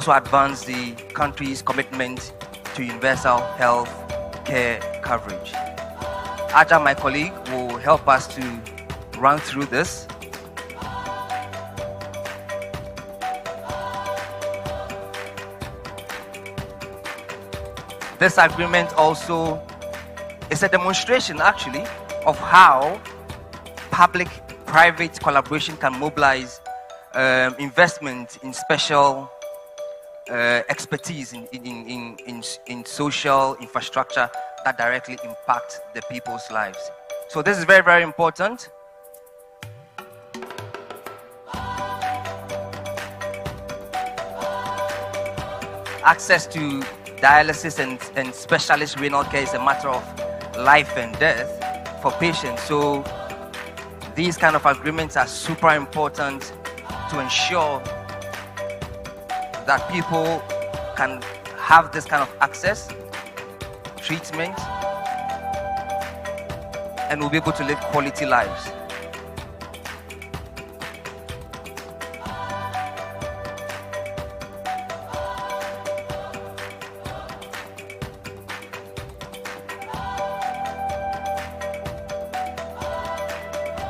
also advance the country's commitment to universal health care coverage. Aja, my colleague, will help us to run through this. This agreement also is a demonstration, actually, of how public-private collaboration can mobilize investment in special expertise in social infrastructure that directly impact the people's lives. So this is very, very important. Access to dialysis and specialist renal care is a matter of life and death for patients. So these kind of agreements are super important to ensure that people can have this kind of access, treatment, and will be able to live quality lives.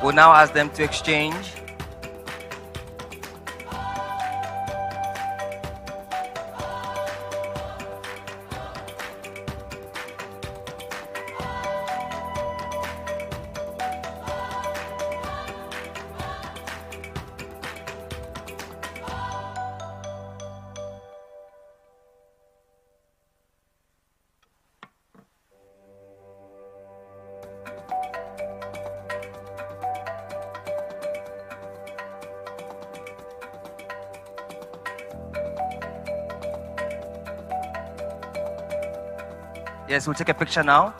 We'll now ask them to exchange. Yes, we'll take a picture now.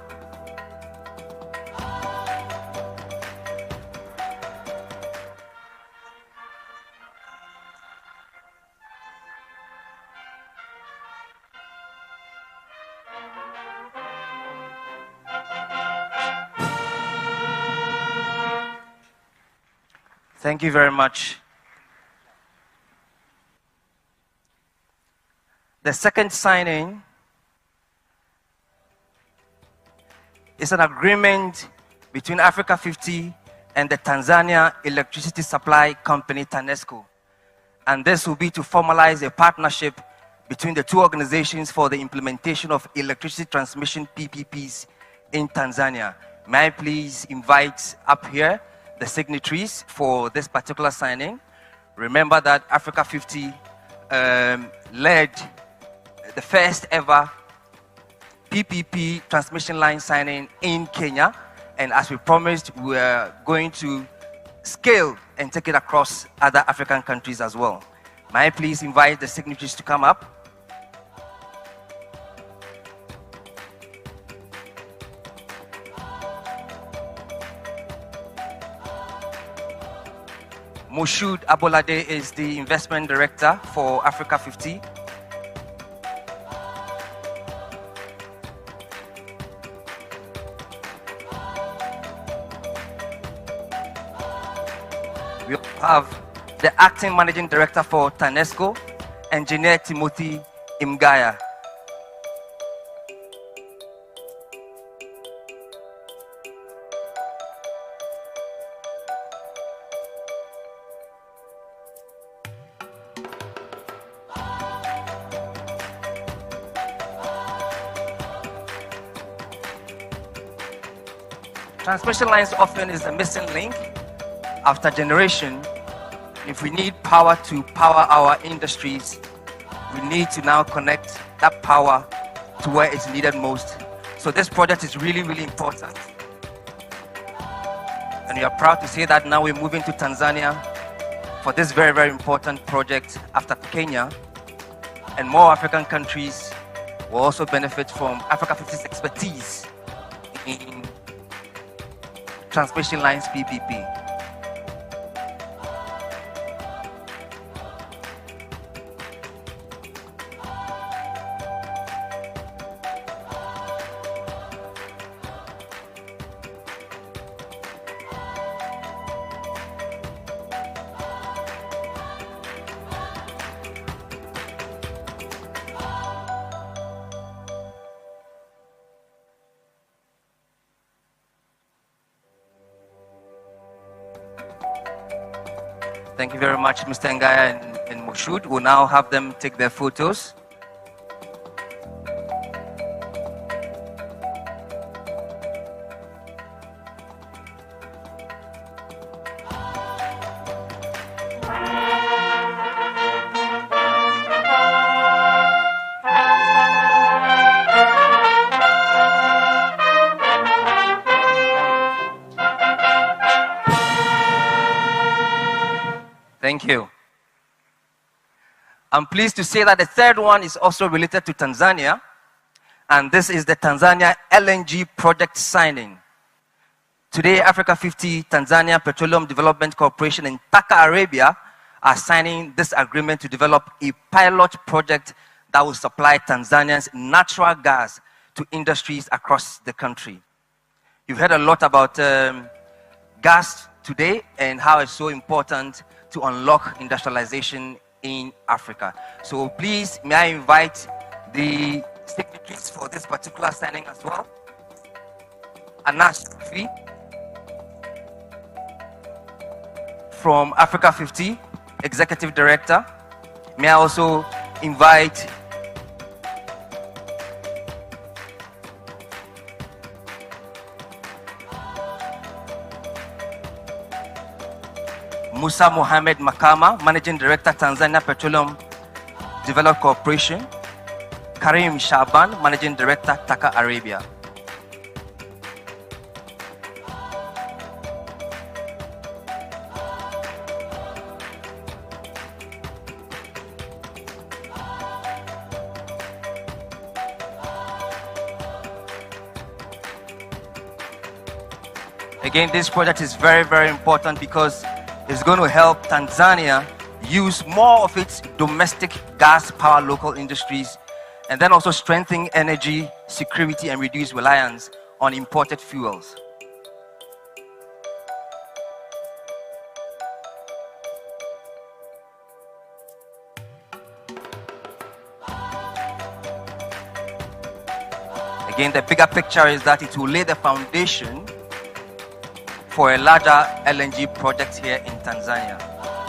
Thank you very much. The second signing is an agreement between Africa50 and the Tanzania electricity supply company TANESCO. And this will be to formalize a partnership between the two organizations for the implementation of electricity transmission PPPs in Tanzania. May I please invite up here the signatories for this particular signing. Remember that Africa50 led the first ever PPP transmission line signing in Kenya, and as we promised, we are going to scale and take it across other African countries as well. May I please invite the signatories to come up? Moshood Abolade is the investment director for Africa50. We have the acting managing director for TANESCO, Engineer Timothy Imgaya. Transmission lines often is the missing link after generation. If we need power to power our industries, we need to now connect that power to where it's needed most. So this project is really, really important. And we are proud to say that now we're moving to Tanzania for this very, very important project after Kenya. And more African countries will also benefit from Africa50's expertise in transmission lines PPP. Thank you very much, Mr. Ngaya and Moshood. We'll now have them take their photos. Thank you. I'm pleased to say that the third one is also related to Tanzania, and this is the Tanzania LNG project signing. Today, Africa50, Tanzania Petroleum Development Corporation, and Taka Arabia are signing this agreement to develop a pilot project that will supply Tanzania's natural gas to industries across the country. You've heard a lot about gas today and how it's so important to unlock industrialization in Africa. So please, may I invite the signatories for this particular signing as well. Anas from Africa50, Executive Director. May I also invite Musa Mohamed Makama, Managing Director, Tanzania Petroleum Development Corporation. Karim Shaban, Managing Director, Taka Arabia. Again, this project is very, very important because it's going to help Tanzania use more of its domestic gas power local industries, and then also strengthen energy security and reduce reliance on imported fuels. Again, the bigger picture is that it will lay the foundation for a larger LNG project here in Tanzania.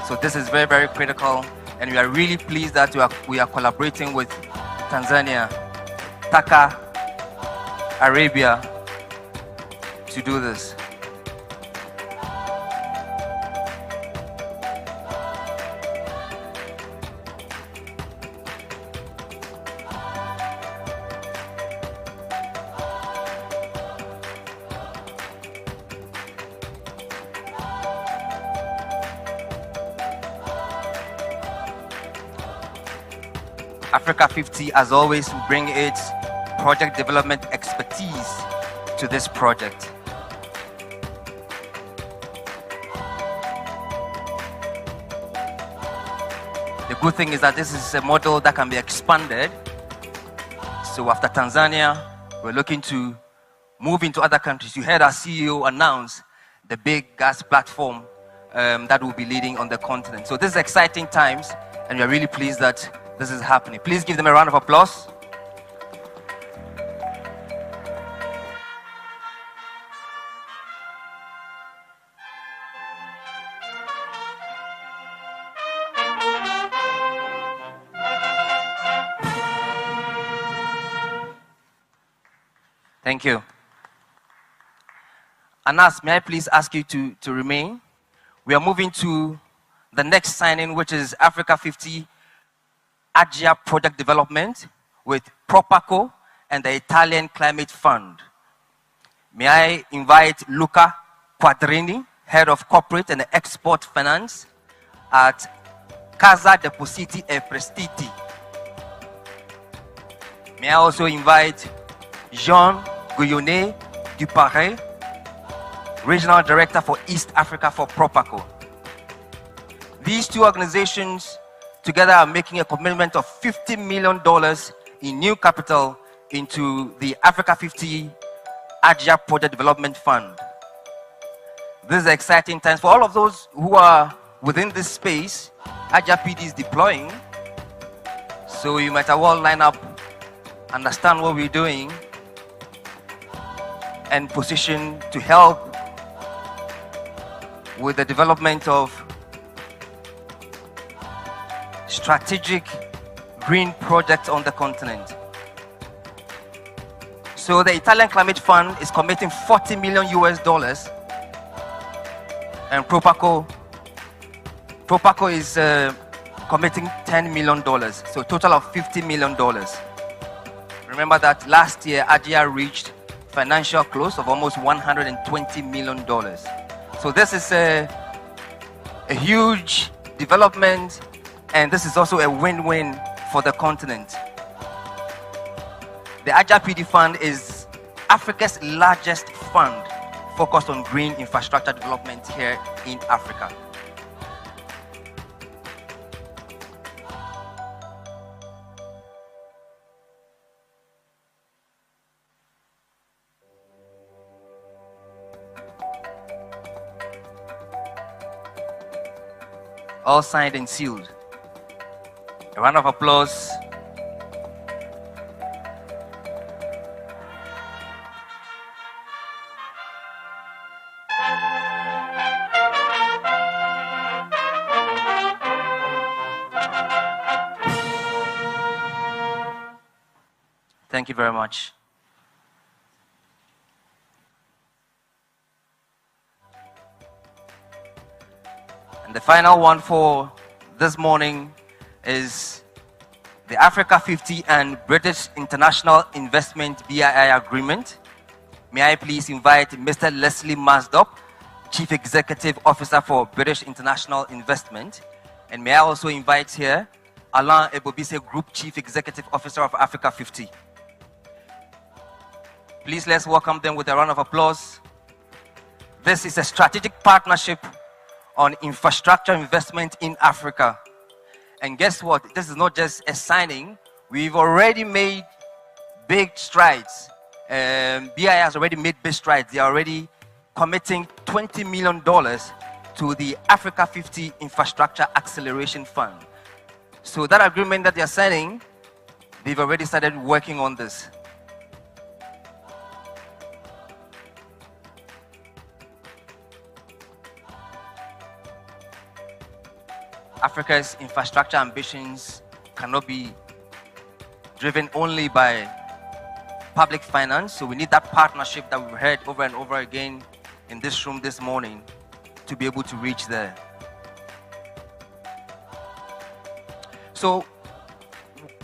So this is very, very critical, and we are really pleased that we are collaborating with Tanzania, Taka Arabia to do this. Africa50, as always, will bring its project development expertise to this project. The good thing is that this is a model that can be expanded. So after Tanzania, we're looking to move into other countries. You heard our CEO announce the big gas platform that will be leading on the continent. So this is exciting times, and we are really pleased that this is happening. Please give them a round of applause. Thank you. Anas, may I please ask you to remain? We are moving to the next signing, which is Africa50 Agia Project Development with Propaco and the Italian Climate Fund. May I invite Luca Quadrini, Head of Corporate and Export Finance at Casa Depositi e Prestiti. May I also invite Jean Guyonnet Duparé, Regional Director for East Africa for Propaco. These two organizations together are making a commitment of $50 million in new capital into the Africa50 Agia Project Development Fund. This is exciting times for all of those who are within this space. Agia PD is deploying, so you might as well line up, understand what we're doing, and position to help with the development of strategic green projects on the continent. So the Italian Climate Fund is committing $40 million US, and Propaco is committing $10 million, so a total of $50 million. Remember that last year, AGIA reached financial close of almost $120 million. So this is a huge development, and this is also a win-win for the continent. The AGIA PD Fund is Africa's largest fund focused on green infrastructure development here in Africa. All signed and sealed. A round of applause. Thank you very much. And the final one for this morning is the Africa50 and British International Investment BII Agreement. May I please invite Mr. Leslie Masdop, Chief Executive Officer for British International Investment. And may I also invite here Alain Ebobise, Group Chief Executive Officer of Africa50. Please let's welcome them with a round of applause. This is a strategic partnership on infrastructure investment in Africa. And guess what? This is not just a signing. We've already made big strides. BI has already made big strides. They are already committing $20 million to the Africa50 Infrastructure Acceleration Fund. So that agreement that they are signing, they've already started working on this. Africa's infrastructure ambitions cannot be driven only by public finance, so we need that partnership that we've heard over and over again in this room this morning to be able to reach there. So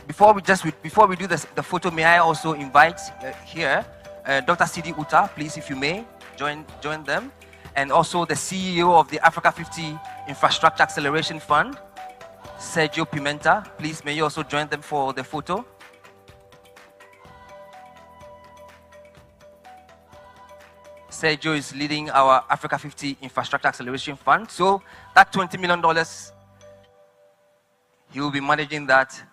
before we do this, the photo, may I also invite here Dr. Sidi Uta, please, if you may, join them, and also the CEO of the Africa50 Infrastructure Acceleration Fund, Sergio Pimenta. Please, may you also join them for the photo. Sergio is leading our Africa50 Infrastructure Acceleration Fund. So that $20 million, he will be managing that.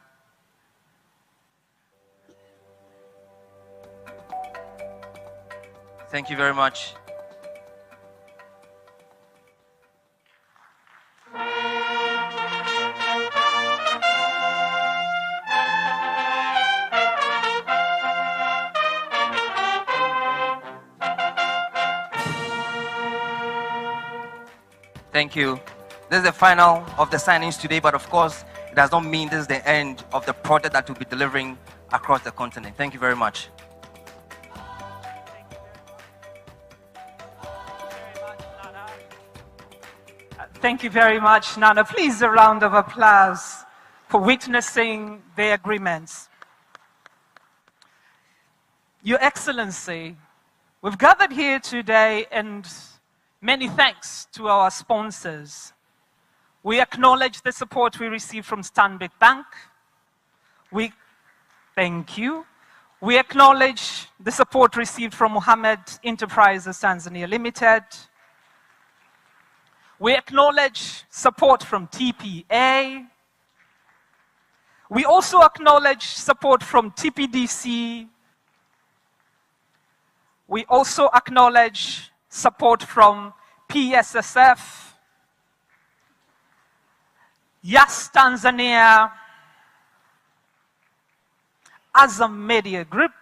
Thank you very much. Thank you. This is the final of the signings today, but of course, it does not mean this is the end of the project that we'll be delivering across the continent. Thank you very much. Thank you very much, Nana. Please, a round of applause for witnessing the agreements. Your Excellency, we've gathered here today, and many thanks to our sponsors. We acknowledge the support we received from Stanbic Bank. Thank you. We acknowledge the support received from Mohammed Enterprises Tanzania Limited. We acknowledge support from TPA. We also acknowledge support from TPDC. We also acknowledge support from PSSF, Yes Tanzania, Azam Media Group,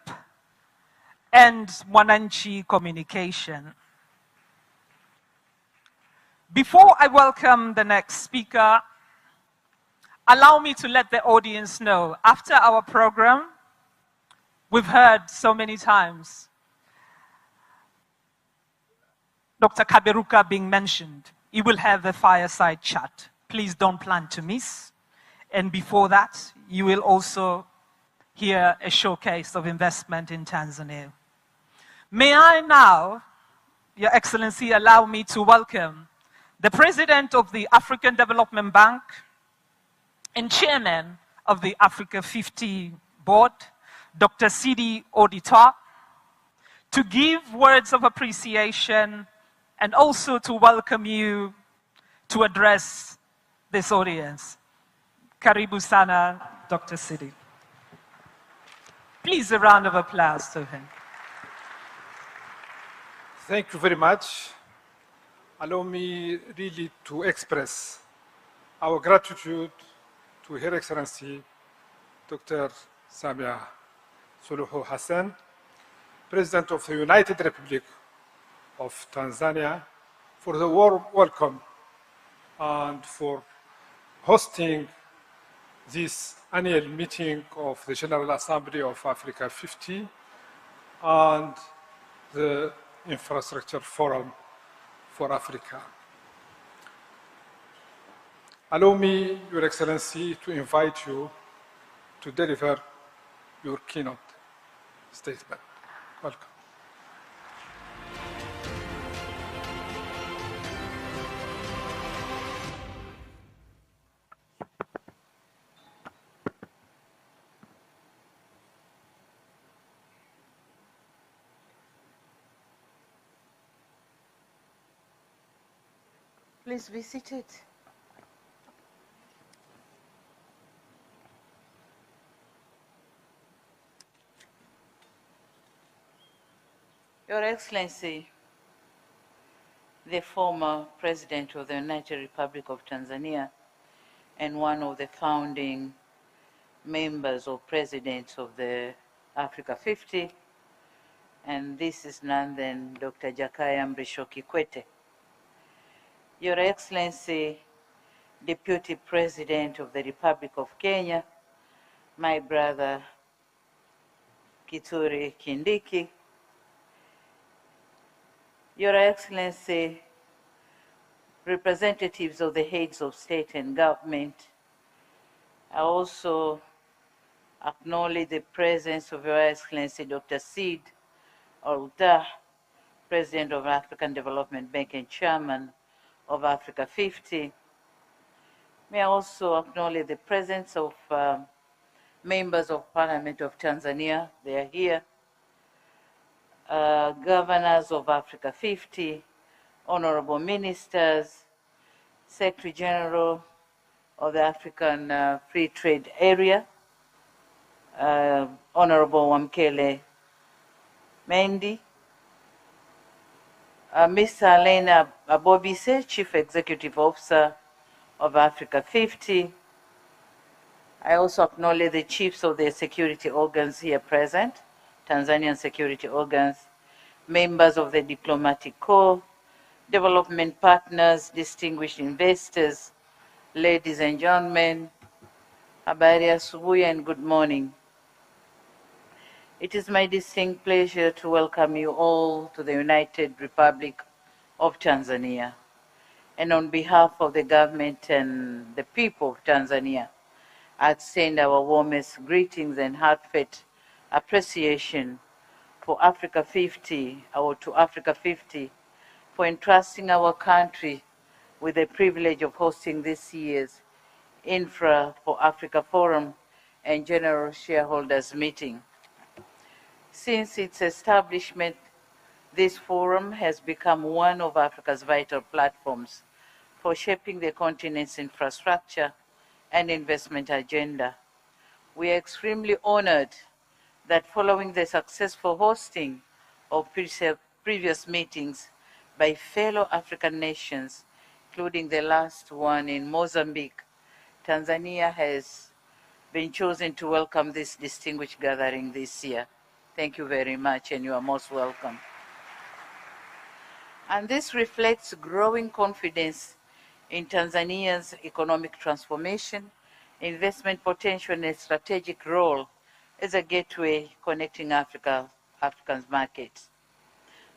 and Mwananchi Communication. Before I welcome the next speaker, allow me to let the audience know, after our program, we've heard so many times Dr. Kaberuka being mentioned. He will have a fireside chat. Please don't plan to miss. And before that, you will also hear a showcase of investment in Tanzania. May I now, Your Excellency, allow me to welcome the President of the African Development Bank and Chairman of the Africa50 Board, Dr. Sidi Auditor, to give words of appreciation and also to welcome you to address this audience. Karibu sana, Dr. Sidi. Please, a round of applause to him. Thank you very much. Allow me really to express our gratitude to Her Excellency Dr. Samia Suluhu Hassan, President of the United Republic of Tanzania, for the warm welcome and for hosting this annual meeting of the General Assembly of Africa50 and the Infrastructure Forum for Africa. Allow me, Your Excellency, to invite you to deliver your keynote statement. Welcome. Please be seated. Your Excellency, the former President of the United Republic of Tanzania and one of the founding members or presidents of the Africa50, and this is none than Dr. Jakaya Mrisho Kikwete. Your Excellency, Deputy President of the Republic of Kenya, my brother Kithure Kindiki, Your Excellency, representatives of the heads of state and government, I also acknowledge the presence of Your Excellency Dr. Sid Auditor, President of African Development Bank and Chairman of Africa50. May I also acknowledge the presence of members of Parliament of Tanzania. They are here. Governors of Africa50, honorable ministers, Secretary General of the African Free Trade Area, Honorable Wamkele Mendi, Mr. Elena Abobise, Chief Executive Officer of Africa50. I also acknowledge the chiefs of the security organs here present, Tanzanian security organs, members of the diplomatic corps, development partners, distinguished investors, ladies and gentlemen, habari asubuhi and good morning. It is my distinct pleasure to welcome you all to the United Republic of Tanzania. And on behalf of the government and the people of Tanzania, I extend our warmest greetings and heartfelt appreciation for Africa50, or to Africa50, for entrusting our country with the privilege of hosting this year's Infra for Africa Forum and General Shareholders Meeting. Since its establishment, this forum has become one of Africa's vital platforms for shaping the continent's infrastructure and investment agenda. We are extremely honored that following the successful hosting of previous meetings by fellow African nations, including the last one in Mozambique, Tanzania has been chosen to welcome this distinguished gathering this year. Thank you very much, and you are most welcome. And this reflects growing confidence in Tanzania's economic transformation investment potential and a strategic role as a gateway connecting Africa's markets.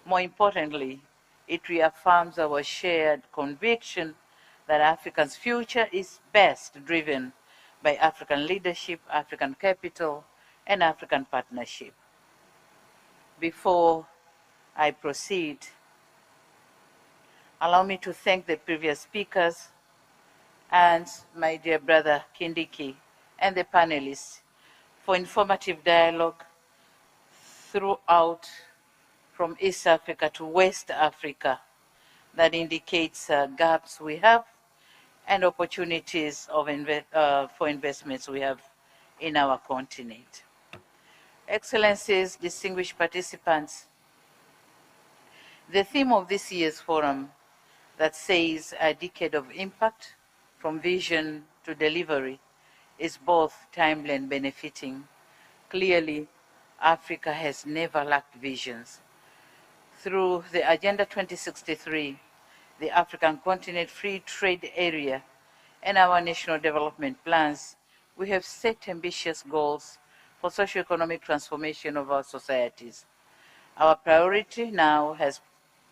More importantly, it reaffirms our shared conviction that Africa's future is best driven by African leadership, African capital, and African partnership. Before I proceed, allow me to thank the previous speakers and my dear brother Kindiki and the panelists for informative dialogue throughout from East Africa to West Africa that indicates gaps we have and opportunities of for investments we have in our continent. Excellencies, distinguished participants, the theme of this year's forum that says a decade of impact from vision to delivery is both timely and benefiting. Clearly, Africa has never lacked visions. Through the Agenda 2063, the African Continent Free Trade Area, and our national development plans, we have set ambitious goals for socio-economic transformation of our societies. Our priority now has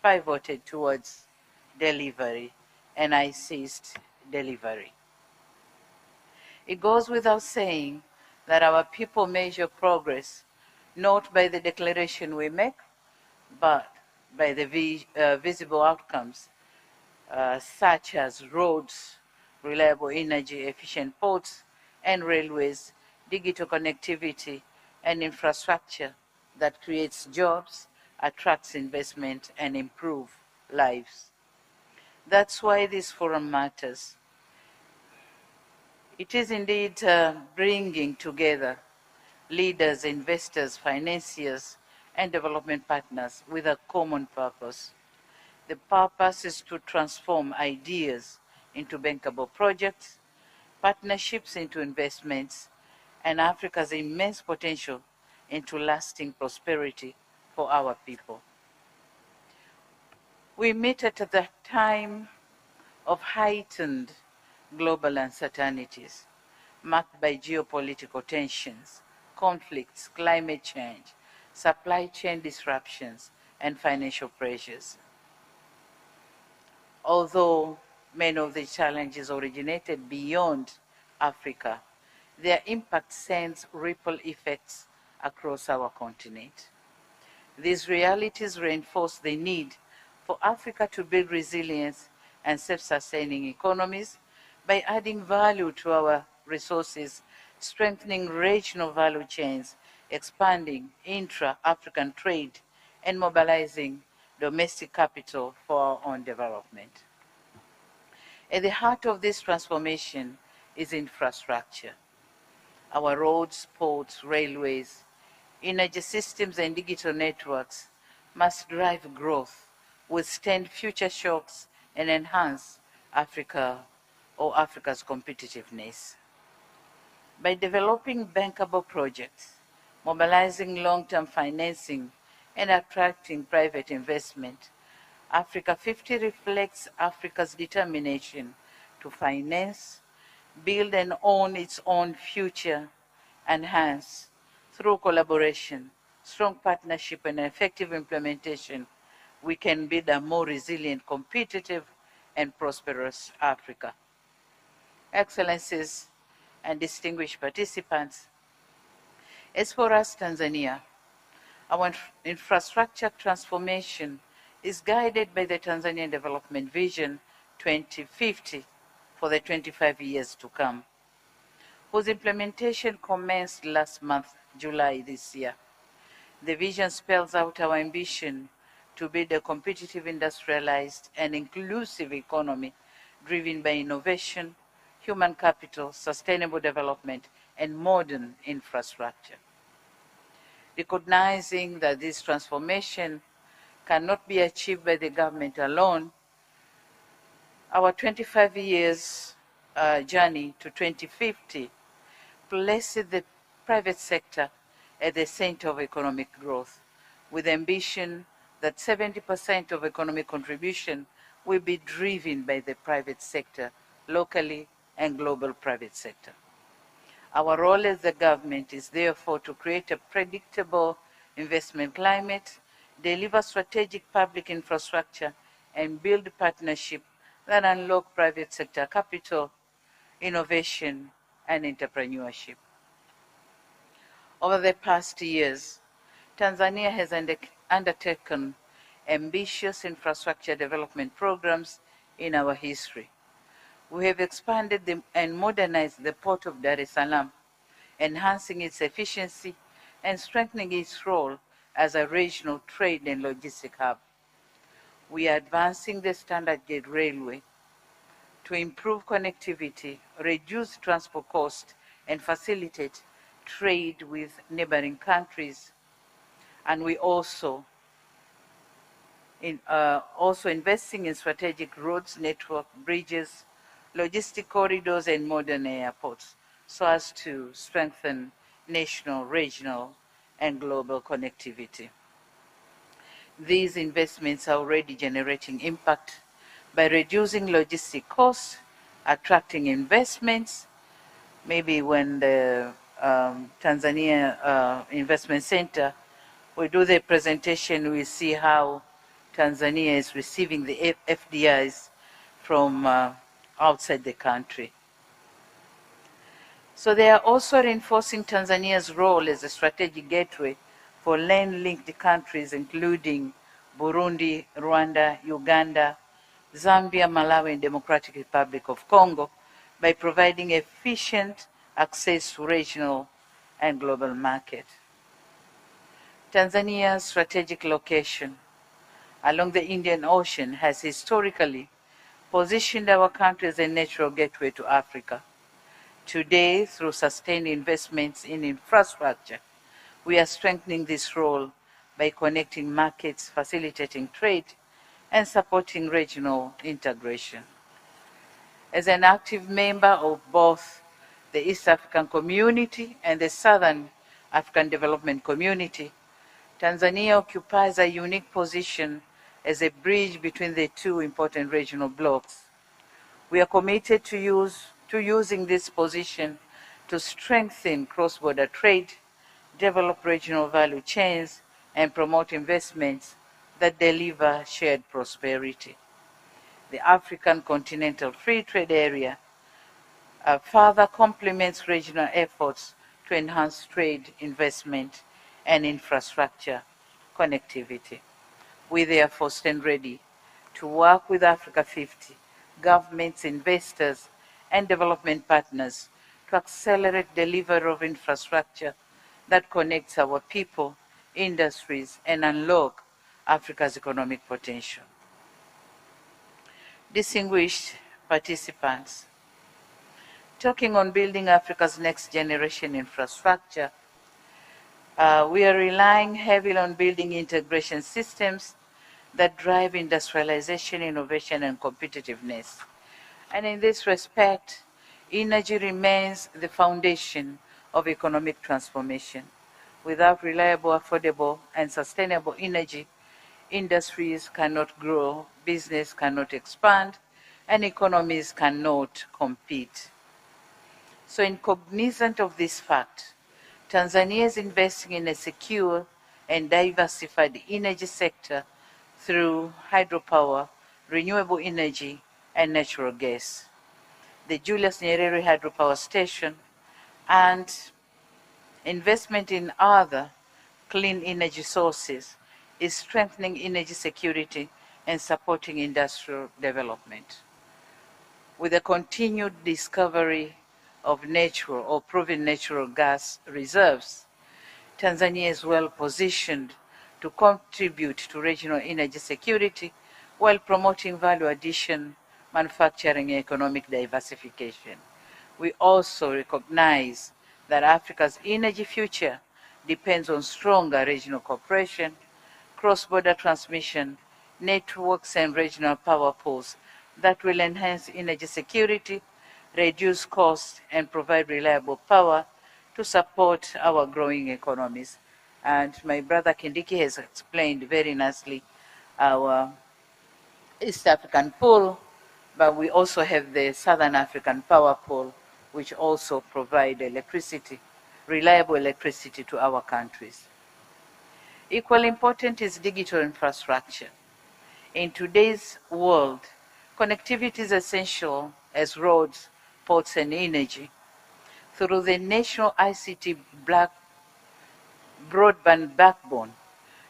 pivoted towards delivery, and I insist, delivery. It goes without saying that our people measure progress not by the declaration we make, but by the visible outcomes, such as roads, reliable energy, efficient ports and railways, digital connectivity, and infrastructure that creates jobs, attracts investment, and improves lives. That's why this forum matters. It is indeed bringing together leaders, investors, financiers, and development partners with a common purpose. The purpose is to transform ideas into bankable projects, partnerships into investments, and Africa's immense potential into lasting prosperity for our people. We meet at the time of heightened global uncertainties, marked by geopolitical tensions, conflicts, climate change, supply chain disruptions, and financial pressures. Although many of the challenges originated beyond Africa, their impact sends ripple effects across our continent. These realities reinforce the need for Africa to build resilience and self-sustaining economies by adding value to our resources, strengthening regional value chains, expanding intra-African trade, and mobilizing domestic capital for our own development. At the heart of this transformation is infrastructure. Our roads, ports, railways, energy systems, and digital networks must drive growth, withstand future shocks, and enhance Africa's competitiveness. By developing bankable projects, mobilizing long-term financing, and attracting private investment, Africa50 reflects Africa's determination to finance, build and own its own future, and hence, through collaboration, strong partnership, and effective implementation, we can build a more resilient, competitive, and prosperous Africa. Excellencies and distinguished participants, as for us, Tanzania, our infrastructure transformation is guided by the Tanzanian Development Vision 2050 for the 25 years to come, whose implementation commenced last month, July this year. The vision spells out our ambition to build a competitive, industrialized, and inclusive economy driven by innovation, human capital, sustainable development, and modern infrastructure. Recognizing that this transformation cannot be achieved by the government alone, our 25 years journey to 2050 places the private sector at the center of economic growth, with ambition that 70% of economic contribution will be driven by the private sector, locally and global private sector. Our role as the government is therefore to create a predictable investment climate, deliver strategic public infrastructure, and build partnership that unlock private sector capital, innovation, and entrepreneurship. Over the past years, Tanzania has undertaken ambitious infrastructure development programs in our history. We have expanded and modernized the port of Dar es Salaam, enhancing its efficiency and strengthening its role as a regional trade and logistic hub. We are advancing the standard gauge railway to improve connectivity, reduce transport costs, and facilitate trade with neighboring countries. And we also investing in strategic roads, network, bridges, logistic corridors, and modern airports so as to strengthen national, regional, and global connectivity. These investments are already generating impact by reducing logistic costs, attracting investments. Maybe when the Tanzania Investment Center, we do the presentation, we see how Tanzania is receiving the FDIs from outside the country. So they are also reinforcing Tanzania's role as a strategic gateway for land-linked countries, including Burundi, Rwanda, Uganda, Zambia, Malawi, and Democratic Republic of Congo, by providing efficient access to regional and global market. Tanzania's strategic location along the Indian Ocean has historically positioned our country as a natural gateway to Africa. Today, through sustained investments in infrastructure, we are strengthening this role by connecting markets, facilitating trade, and supporting regional integration. As an active member of both the East African Community and the Southern African Development Community, Tanzania occupies a unique position as a bridge between the two important regional blocs. We are committed to using this position to strengthen cross-border trade, develop regional value chains, and promote investments that deliver shared prosperity. The African Continental Free Trade Area further complements regional efforts to enhance trade, investment, and infrastructure connectivity. We therefore stand ready to work with Africa50, governments, investors, and development partners to accelerate delivery of infrastructure that connects our people, industries, and unlock Africa's economic potential. Distinguished participants, talking on building Africa's next generation infrastructure, we are relying heavily on building integration systems that drive industrialization, innovation, and competitiveness. And in this respect, energy remains the foundation of economic transformation. Without reliable, affordable, and sustainable energy, industries cannot grow, business cannot expand, and economies cannot compete. So in cognizance of this fact, Tanzania is investing in a secure and diversified energy sector through hydropower, renewable energy, and natural gas. The Julius Nyerere Hydropower Station and investment in other clean energy sources is strengthening energy security and supporting industrial development. With the continued discovery of natural or proven natural gas reserves, Tanzania is well positioned to contribute to regional energy security while promoting value addition, manufacturing, and economic diversification. We also recognize that Africa's energy future depends on stronger regional cooperation, cross-border transmission, networks, and regional power pools that will enhance energy security, reduce costs, and provide reliable power to support our growing economies. And my brother Kindiki has explained very nicely our East African pool, but we also have the Southern African power pool, which also provide electricity, reliable electricity to our countries. Equally important is digital infrastructure. In today's world, connectivity is essential as roads, ports, and energy. Through the national ICT broadband backbone,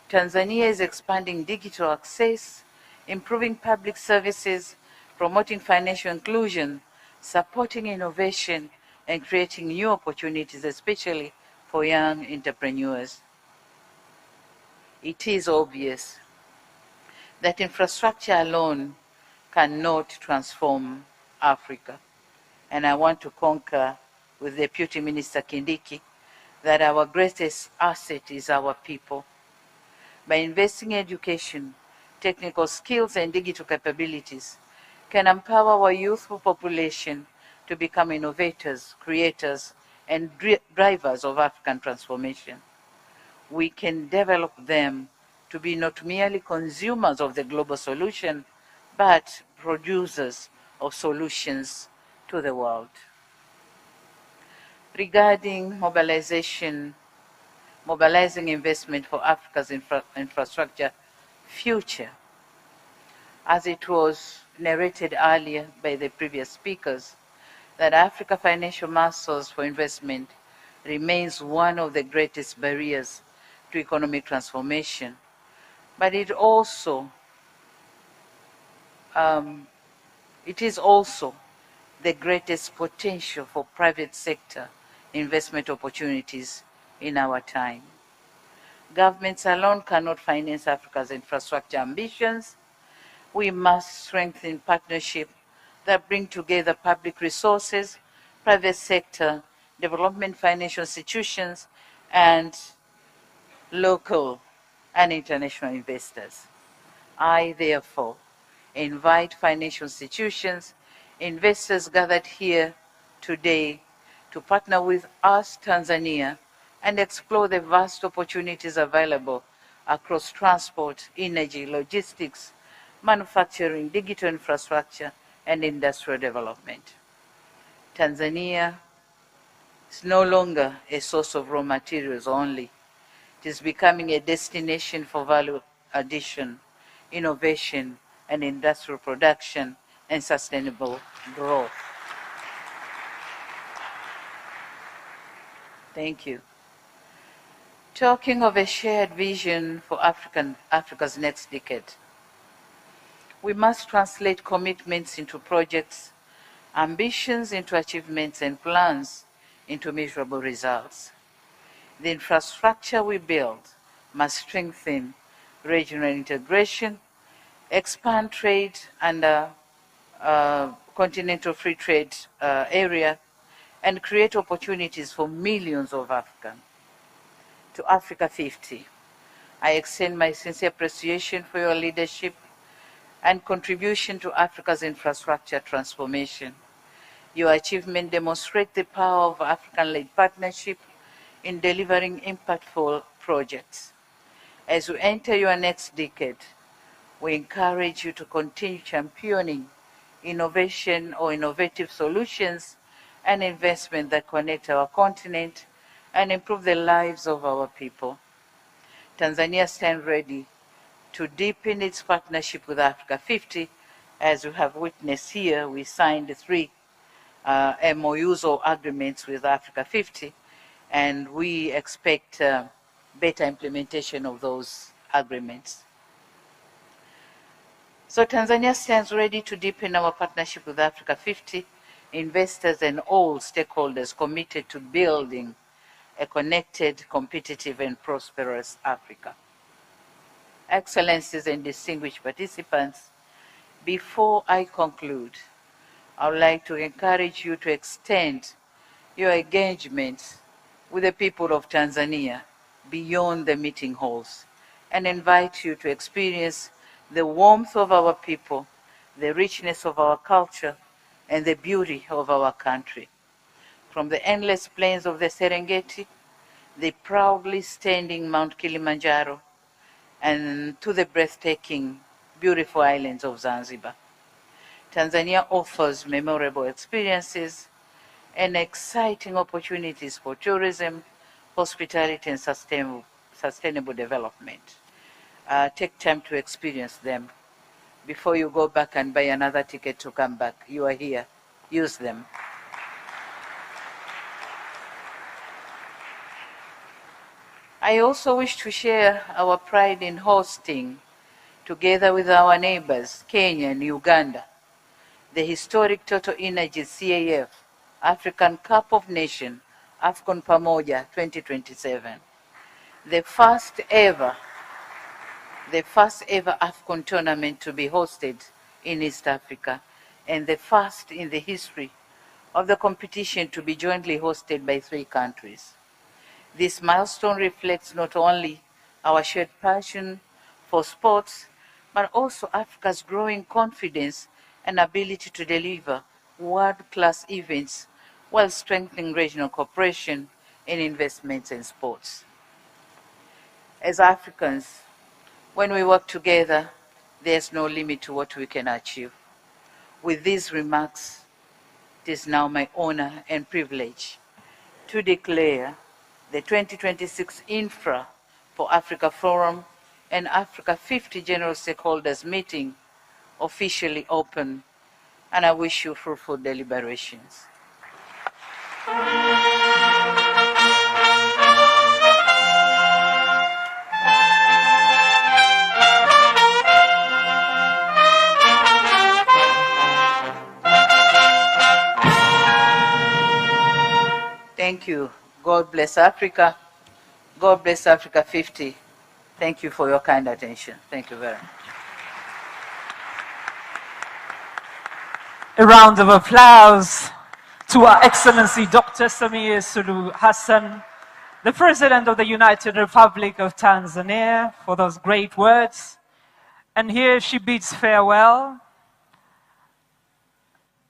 Tanzania is expanding digital access, improving public services, promoting financial inclusion, supporting innovation, and creating new opportunities, especially for young entrepreneurs. It is obvious that infrastructure alone cannot transform Africa. And I want to concur with Deputy Minister Kindiki that our greatest asset is our people. By investing in education, technical skills, and digital capabilities, can empower our youthful population to become innovators, creators, and drivers of African transformation. We can develop them to be not merely consumers of the global solution, but producers of solutions to the world. Regarding mobilizing investment for Africa's infrastructure future, as it was narrated earlier by the previous speakers, that Africa financial muscles for investment remains one of the greatest barriers to economic transformation, but it is also the greatest potential for private sector investment opportunities in our time. Governments alone cannot finance Africa's infrastructure ambitions. We must strengthen partnerships that bring together public resources, private sector, development financial institutions, and local and international investors. I, therefore, invite financial institutions, investors gathered here today to partner with us, Tanzania, and explore the vast opportunities available across transport, energy, logistics, manufacturing, digital infrastructure, and industrial development. Tanzania is no longer a source of raw materials only. It is becoming a destination for value addition, innovation, and industrial production and sustainable growth. Thank you. Talking of a shared vision for Africa's next decade, we must translate commitments into projects, ambitions into achievements, and plans into measurable results. The infrastructure we build must strengthen regional integration, expand trade under continental free trade area, and create opportunities for millions of Africans. To Africa50, I extend my sincere appreciation for your leadership and contribution to Africa's infrastructure transformation. Your achievements demonstrate the power of African-led partnership in delivering impactful projects. As you enter your next decade, we encourage you to continue championing innovation or innovative solutions and investment that connect our continent and improve the lives of our people. Tanzania stands ready to deepen its partnership with Africa50. As you have witnessed here, we signed 3 MOUs or agreements with Africa50, and we expect better implementation of those agreements. So Tanzania stands ready to deepen our partnership with Africa50, investors and all stakeholders committed to building a connected, competitive, and prosperous Africa. Excellencies and distinguished participants, before I conclude, I would like to encourage you to extend your engagement with the people of Tanzania beyond the meeting halls and invite you to experience the warmth of our people, the richness of our culture, and the beauty of our country. From the endless plains of the Serengeti, the proudly standing Mount Kilimanjaro, and to the breathtaking, beautiful islands of Zanzibar, Tanzania offers memorable experiences, and exciting opportunities for tourism, hospitality, and sustainable development. Take time to experience them before you go back and buy another ticket to come back. You are here. Use them. I also wish to share our pride in hosting, together with our neighbors, Kenya and Uganda, the historic Total Energies CAF African Cup of Nations AFCON Pamoja 2027, the first ever AFCON tournament to be hosted in East Africa, and the first in the history of the competition to be jointly hosted by 3 countries. This milestone reflects not only our shared passion for sports, but also Africa's growing confidence and ability to deliver world-class events while strengthening regional cooperation and investments in sports. As Africans, when we work together, there's no limit to what we can achieve. With these remarks, it is now my honor and privilege to declare the 2026 Infra for Africa Forum and Africa50 General Stakeholders Meeting officially open, and I wish you fruitful deliberations. Thank you. God bless Africa. God bless Africa50. Thank you for your kind attention. Thank you very much. A round of applause to Her Excellency Dr. Samia Suluhu Hassan, the President of the United Republic of Tanzania, for those great words. And here she bids farewell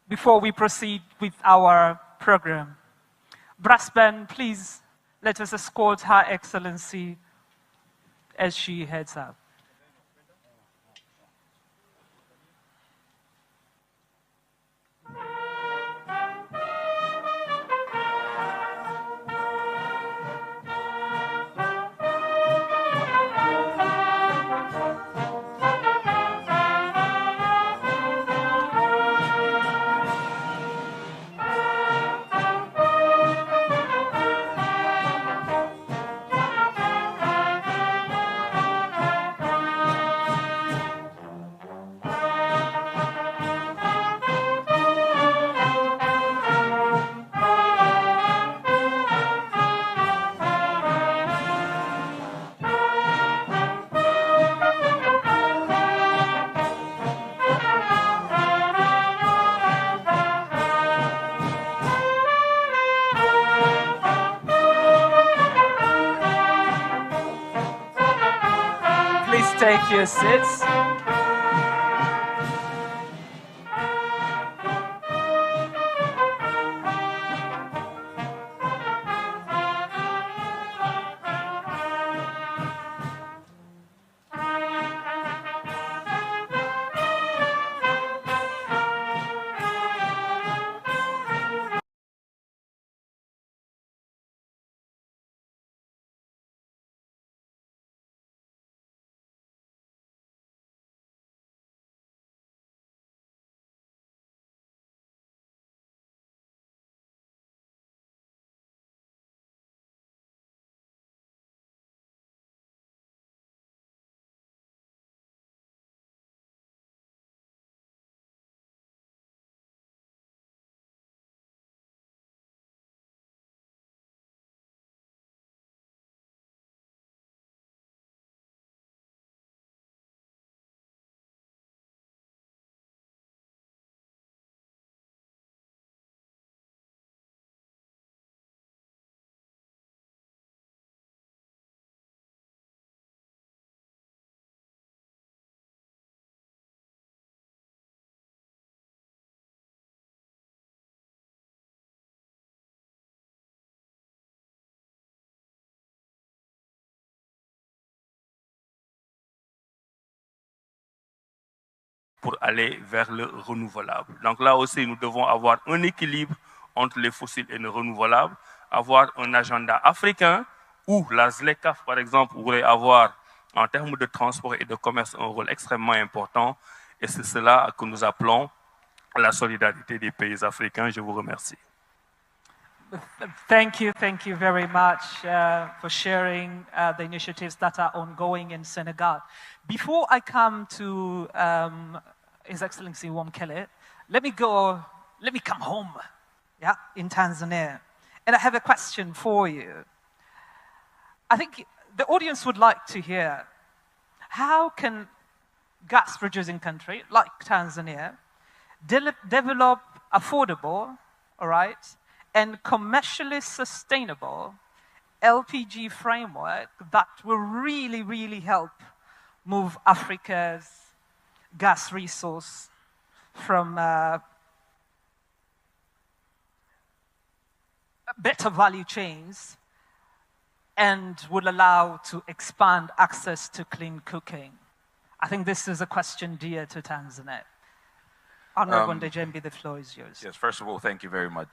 before we proceed with our program. Brass band, please let us escort Her Excellency as she heads out. Please take your seats. Pour aller vers le renouvelable. Donc là aussi, nous devons avoir un équilibre entre les fossiles et les renouvelables, avoir un agenda africain où la ZLECAf, par exemple, pourrait avoir, en termes de transport et de commerce, un rôle extrêmement important. Et c'est cela que nous appelons la solidarité des pays africains. Je vous remercie. Thank you very much for sharing the initiatives that are ongoing in Senegal. Before I come to His Excellency Wamkele, let me come home, yeah, in Tanzania. And I have a question for you. I think the audience would like to hear, how can gas-producing country like Tanzania develop affordable, all right, and commercially sustainable LPG framework that will really, really help move Africa's gas resource from better value chains and would allow to expand access to clean cooking? I think this is a question dear to Tanzania. Honorable Ndejembi, the floor is yours. Yes, first of all, thank you very much.